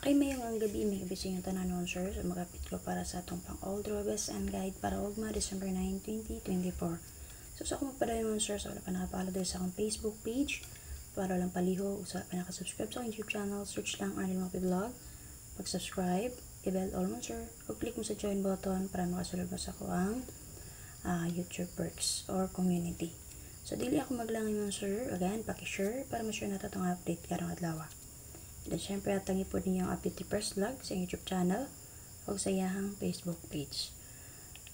Okay, mayong ang gabi, may gabi sa inyong tanan nun, sir. So, magapit ko para sa itong pang-old Robes and Guide para Ugma, December 9, 2024. So, sa akong magpadayon nun, sir, so wala pa nakapalo doon sa akong Facebook page. Para lang paliho, sa wala pa nakasubscribe sa akong YouTube channel, search lang Arnel Mopi Vlog. Pag-subscribe, i-bell all mo, sir. O click mo sa join button para makasulod mo sa ako ang YouTube perks or community. So, dili ako maglangin mo, sir. Again, paki-share para ma-share natin itong update karang adlaw. Then, syempre, atangi po ninyo ang update first vlog sa YouTube channel o sa iyahang Facebook page.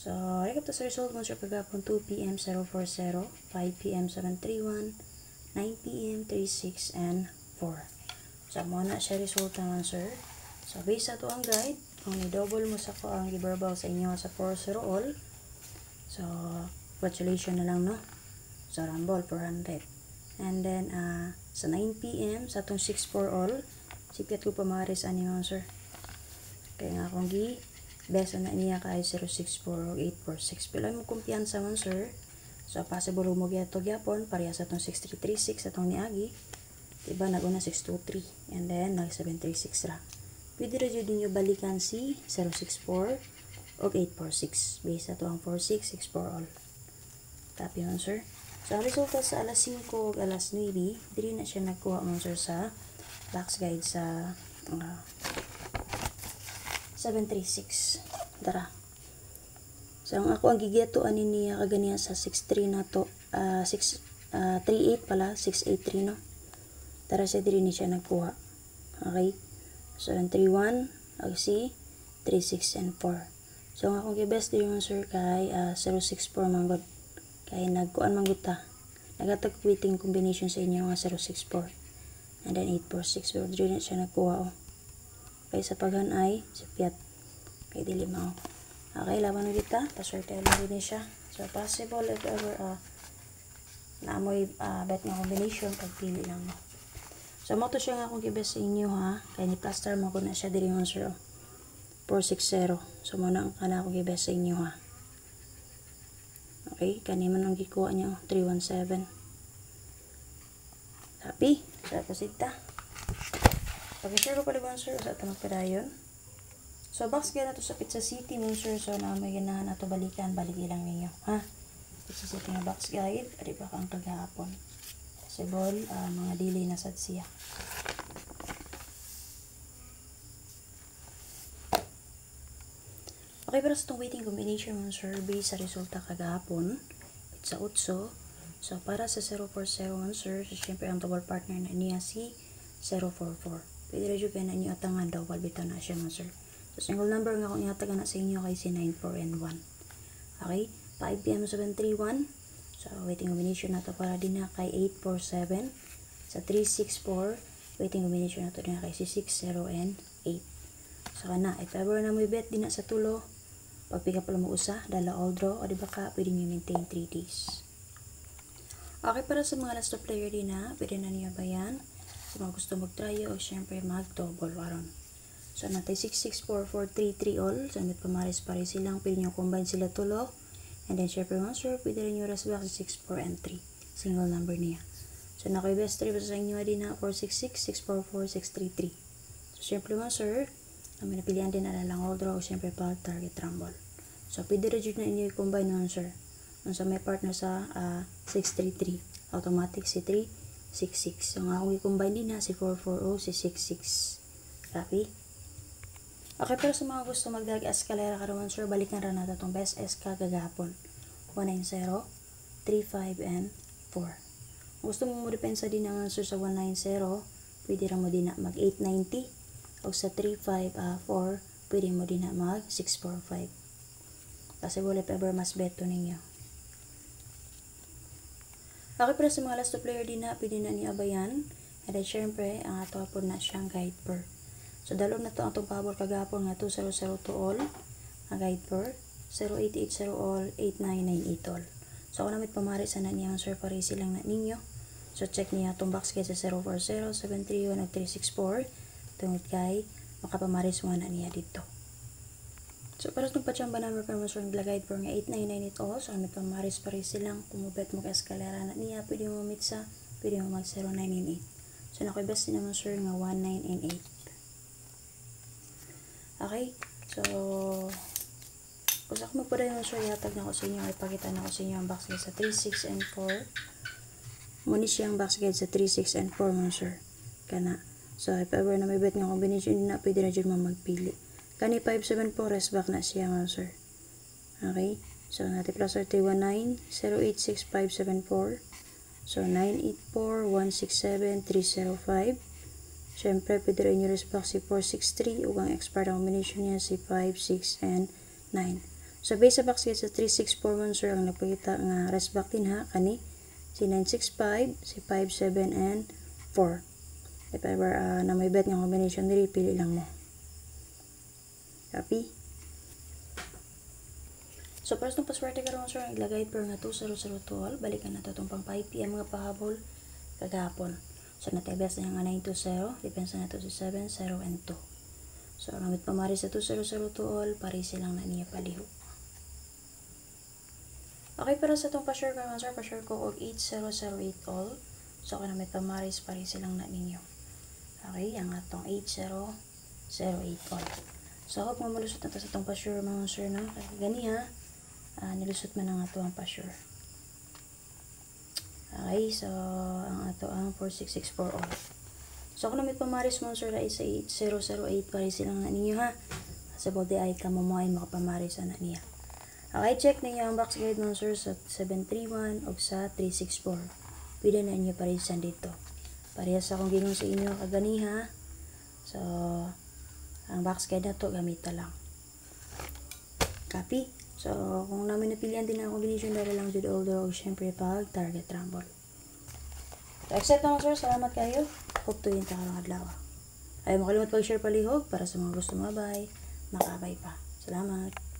So, recap to sa result mo sa kagapon 2 p.m. 040, 5 p.m. 731, 9 p.m. 36, and 4. So, muna siya result naman, sir. So, based sa ito ang guide, kung i-double mo sa ko ang i-verbal sa inyo sa 4-0 all. So, congratulations na lang, no? So, rumble 400. And then, sa 9 p.m. sa itong 6-4 all, sipiat ko pamaris ani mo, sir. Kaya nga akong best na niya kay 064 o 846. Pila mo kumpiyansa mo, sir. So, possible mo gyud gyapon pareha sa itong 6336 atong niagi. Diba, nag-una 623. And then, nag-736 ra. Pwede rin yun ninyo balikan si 064 o 846. Based sa ito ang 4664 all. Copy mo, sir. So, ang resulta sa alas 5 o alas 9, dili na siya nagkuha mo, sir, sa box guide sa 736. Tara. So, ang gigeto ani niya kaganiya sa 63 na to, 38 pala, 683, no? Tara siya dili ni siya nagkuha. Okay? So, 31, agsi, 36 and 4. So, ang akong gibest dili mo, sir, kay 064 manggod. Kaya nagkuan manggita. Nagatag-quitting combination sa inyo nga 064. And then 846. Pero dito na siya nagkuha, oh. Okay, sa paghanay, si Piat. Okay, dili mao. Okay, laban mo kita. Paswerte lang din siya. So, possible if ever naamoy bet nga combination, pagpili lang mo. So, mo to siya nga akong gibes sa inyo, ha. Kaya ni plaster mo ko na siya dili mo, sir, oh. 460. So, muna ang kana akong gibes sa inyo, ha. Okay, kaniman ang gikuha niya, 317. Happy? Sa posita. Pag-share ko pala ba, sir, sa ito magpadayon. So, box gaya na to sa Pizza City, mo, sir. So, na may ganahan na to balikan. Balik ilang ninyo, ha? Pizza City na box guide. Adi pa kang kagahapon. Possible, mga delay na sad siya. Okay, pero sa itong waiting combination mo, sir, based sa resulta kagahapon, Pizza Utso. So, para sa 0401, sir, so, syempre, ang double partner na niya si 044. Pwede rin yung na inyo atangan, double bitaw na siya, sir. So, single number nga kung iatagan na sa inyo kay si 94 and 1. Okay? 5 p.m. 731. So, waiting combination na to para din na kay 847. Sa 364, waiting combination na to din na kay si 60 and 8. So, kana, if ever na mo bet din na sa tulo, pag pick up mo usa, dala all draw, o diba ka, pwede nyo maintain 3 days. Okay, para sa mga last player din na, pwede na niya ba yan? Sa mga gusto mag-try o syempre mag-double waron. So, natay 664433 all. So, may pamaris pare silang. Pwede nyo combine sila tulo. And then, syempre mga sir, pwede rin nyo rasback sa 64 and 3. Single number niya. So, nakoy best 3 sa inyo din na 466, 644, 633. So, syempre mga sir, may napilihan din na lang all draw o syempre pal target rumble. So, pwede rin na inyo i-combine naman sir. So, may partner sa 633. Automatic si 366. So, nga kung i-combine din na si 440, si 66. Copy? Okay, pero sa mga gusto magdag escalera karoon, sir, balikan rin natin itong best SK gagapon. 190, 35, and 4. Kung gusto mo depensa din naman, sir, sa 190, pwede rin mo din na mag 890. O sa 35, 4, pwede mo din na mag 645. Kasi wala pa ever mas beto ninyo. Okay, pero sa mga last player din na, pwede na niabayan. And then, syempre, ang ato po na siyang guide per. So, dalog na to ang itong pabor kagapon nga 2002 all. Ang guide per. 0880 all, 8998 all. So, ako namit pamari sa na niya, sir, pare silang na ninyo. So, check niya itong box guide sa 040, 731, 364. Tungit kay, makapamaris mo na niya dito. So, para sa pachamba number pa mo sir, naglagay po nga 8998 all. So, may pamaris pa rin silang kumubet mo ka eskalera na niya. Pwede mo mitsa, pwede mo mag 0998. So, nakoy best din naman sir nga 1998. So, kung sa mo po rin sir, ihatag na ko sa inyo, ipakita na ko sa inyo ang box guide sa 3, 6, and 4. Muna siyang box guide sa 3, 6, and 4 mo sir. Kana. So, if ever na may bet nga combination, hindi na pwede na dyan mo magpili. Kani 5, 7, 4, rest back na siya mo sir. Okay? So, natin plus or 319, 086, 574. So, 984, 167, 305. Siyempre, pwede rin yung rest back si 463 ug ang expired combination niya si 5, 6, and 9. So, base sa box guide sa 3641 sir, ang napakita nga rest back din ha, kani si 965, si 57, and 4. If ever na may bet nga combination diri, pili lang mo. Copy? So, first nung paswerte karon sir, ilagay per nga 2002, balikan na to itong pang 5 PM nga pahabol kagahapon. So, natibes na nga 920, depensa na to sa 7, 0, and 2. So, ang namit pamari sa 2002 all, pari silang na niya palihog. Okay, pero sa itong pa-share karon sir, pa-share ko og 8008 all. So, kung namit pamaris, pari silang na ninyo. Okay, ang atong 8008 all. So, hope nga malusot na to sa itong pa-share mga sir na. Gani ha, nilusot man ang ato ang pa-share. Okay, so, ang ato ang 4664 all. So, kung namit pamaris mo sir, ay sa 8008, pari silang na ninyo ha. Sa body ay kamumoy makapamaris na niya. Okay, check ninyo ang box guide mo sir sa 731 o sa 364. Pwede na inyo parisan dito. Parehas akong gingon sa inyo kaganiha. So, ang box guide na to gamita lang. Copy? So, kung namin napilihan din ang combination, dahil lang dito although syempre pag target rumble. So, accept naman sir. Salamat kayo. Hope to yun takarang adlaw. Ayaw makalimot pag-share palihog para sa mga gusto mabay. Makabay pa. Salamat.